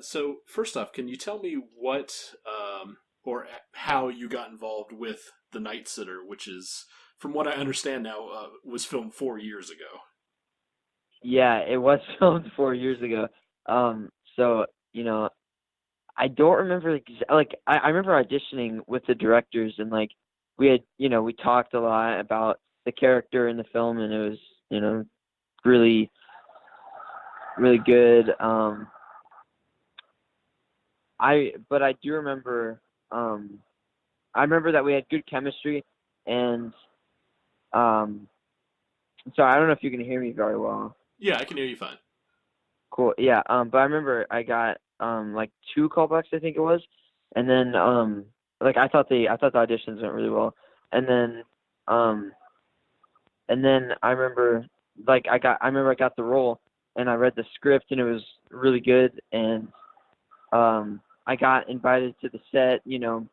So first off, can you tell me what or how you got involved with The Night Sitter, which is, from what I understand now, was filmed 4 years ago? Yeah, it was filmed 4 years ago. Um, so you know, I don't remember I remember auditioning with the directors and like we had we talked a lot about the character in the film and it was really really good. I do remember I remember that we had good chemistry and um, sorry, I don't know if you can hear me very well. Yeah, I can hear you fine. Cool. Yeah. But I remember I got like two callbacks, I think it was, and then like I thought the auditions went really well, and then um I remember I remember I got the role and I read the script and it was really good and I got invited to the set, and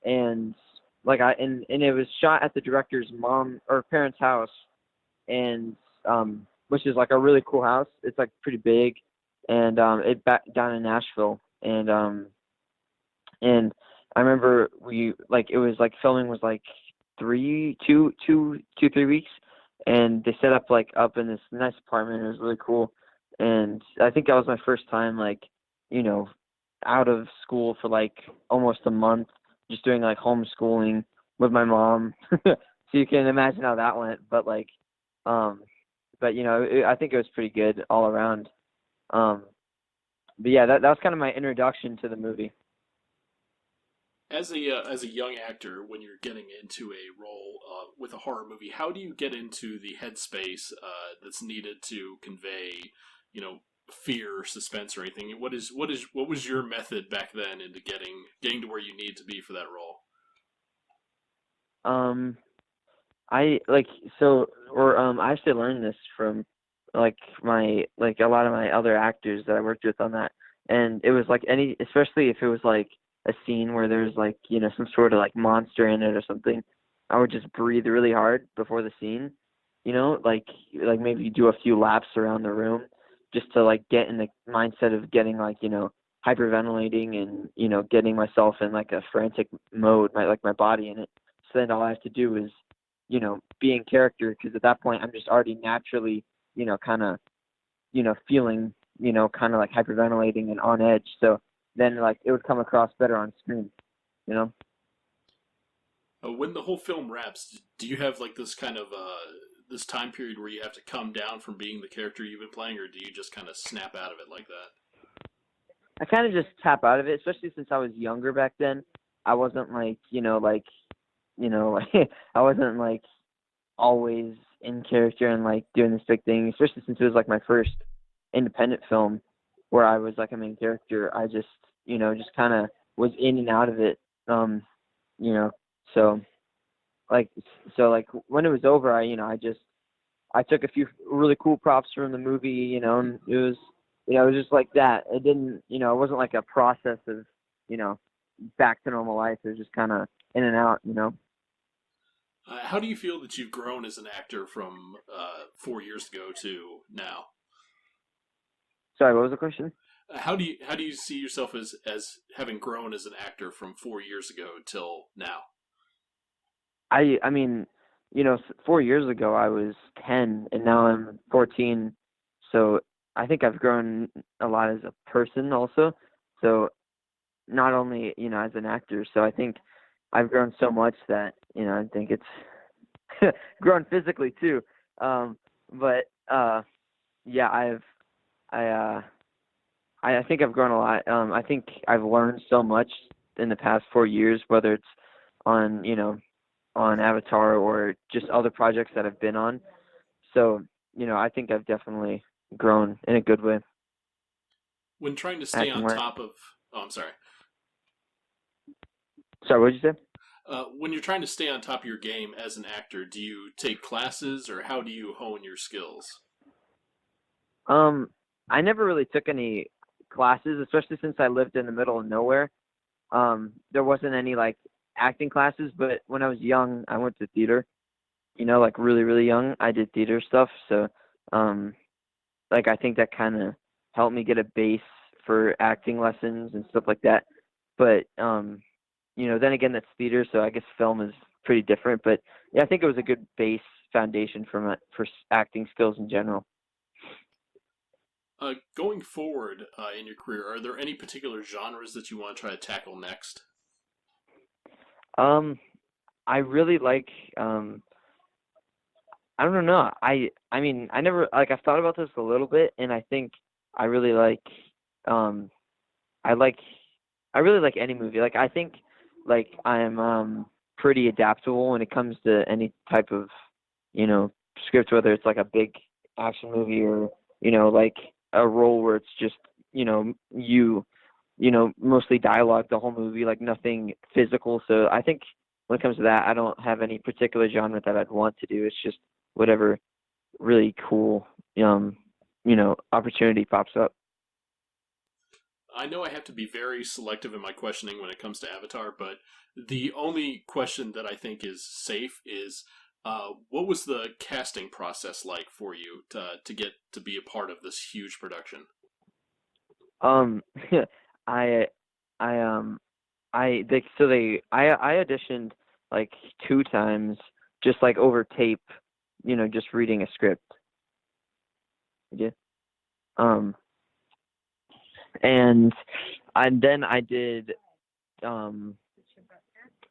and it was shot at the director's mom or parents' house and which is like a really cool house. It's like pretty big, and it back down in Nashville, and I remember we like it was like filming was like 3 2 2 2 3 weeks, and they set up like up in this nice apartment. It was really cool, and I think that was my first time like you know out of school for like almost a month, just doing like homeschooling with my mom. So you can imagine how that went, um, but I think it was pretty good all around. Um, but yeah, that was kind of my introduction to the movie. As a young actor, when you're getting into a role with a horror movie, how do you get into the headspace that's needed to convey, you know, fear, suspense, or anything? What was your method back then into getting to where you need to be for that role? Um, I like so or I actually learned this from like a lot of my other actors that I worked with on that, and it was like any especially if it was like a scene where there's like some sort of like monster in it or something, I would just breathe really hard before the scene, like maybe do a few laps around the room just to like get in the mindset of getting like hyperventilating and getting myself in like a frantic mode, my body in it. So then all I have to do is be in character because at that point I'm just already naturally, kind of, feeling, kind of like hyperventilating and on edge. So then like it would come across better on screen, you know? When the whole film wraps, do you have like this kind of this time period where you have to come down from being the character you've been playing, or do you just kind of snap out of it like that? I kind of just tap out of it, especially since I was younger back then. I wasn't like, like I wasn't like always in character and like doing this big thing, especially since it was like my first independent film where I was like a main character. I just, just kind of was in and out of it. Um, you know, so like, like when it was over, I took a few really cool props from the movie, and it was just like that. It didn't, it wasn't like a process of, you know, back to normal life. It was just kind of in and out. How do you feel that you've grown as an actor from 4 years ago to now? Sorry, what was the question? How do you see yourself as having grown as an actor from 4 years ago till now? I mean, 4 years ago I was 10 and now I'm 14. So I think I've grown a lot as a person also. So not only, as an actor. So I think I've grown so much that, I think it's grown physically too. Um, but yeah, I uh I think I've grown a lot. I think I've learned so much in the past 4 years, whether it's on, on Avatar or just other projects that I've been on. So, I think I've definitely grown in a good way, When trying to stay acting on wise. top of, oh, I'm sorry. Sorry, what did you say? When you're trying to stay on top of your game as an actor, do you take classes or how do you hone your skills? Um, I never really took any classes, especially since I lived in the middle of nowhere. There wasn't any like acting classes, but when I was young, I went to theater. Like really, really young, I did theater stuff. So, um, like I think that kind of helped me get a base for acting lessons and stuff like that. But then again, that's theater, so I guess film is pretty different. But yeah, I think it was a good base foundation for acting skills in general. Going forward in your career, are there any particular genres that you want to try to tackle next? Um, I really like I don't know. I mean, I never like I've thought about this a little bit, and I think I really like um I like I really like any movie. Like I think like I'm pretty adaptable when it comes to any type of, script, whether it's like a big action movie or, like a role where it's just, mostly dialogue the whole movie, like nothing physical. So I think when it comes to that, I don't have any particular genre that I'd want to do. It's just whatever really cool opportunity pops up. I know I have to be very selective in my questioning when it comes to Avatar, but the only question that I think is safe is what was the casting process like for you to get to be a part of this huge production? Um, I, I, I auditioned like 2 times, just like over tape, just reading a script. Yeah. Um, and then I did, um,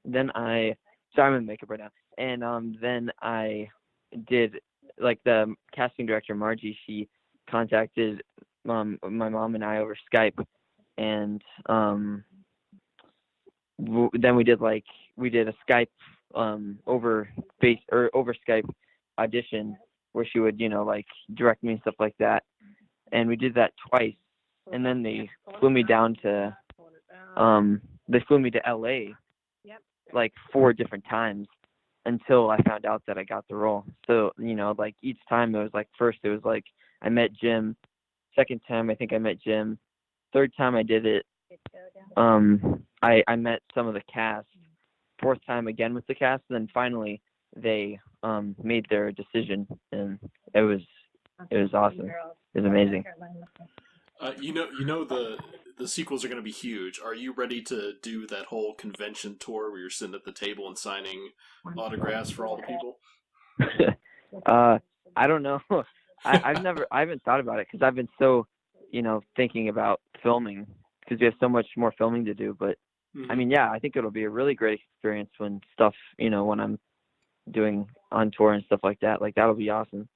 then I, sorry, I'm in makeup right now. And then I did, like the casting director, Margie, she contacted my mom and I over Skype, and then we did a Skype over Skype audition where she would like direct me and stuff like that, and we did that twice, and then flew me down to they flew me to LA like 4 different times until I found out that I got the role. So like each time it was like, first it was like I met Jim, second time I think I met Jim, third time I did it I met some of the cast, fourth time again with the cast, and then finally they made their decision, and it was awesome. It was amazing. The sequels are going to be huge. Are you ready to do that whole convention tour where you're sitting at the table and signing autographs for all the people? I don't know. I haven't thought about it because I've been so, thinking about filming because we have so much more filming to do. But I mean, yeah, I think it'll be a really great experience when stuff, when I'm doing on tour and stuff like that. Like that'll be awesome.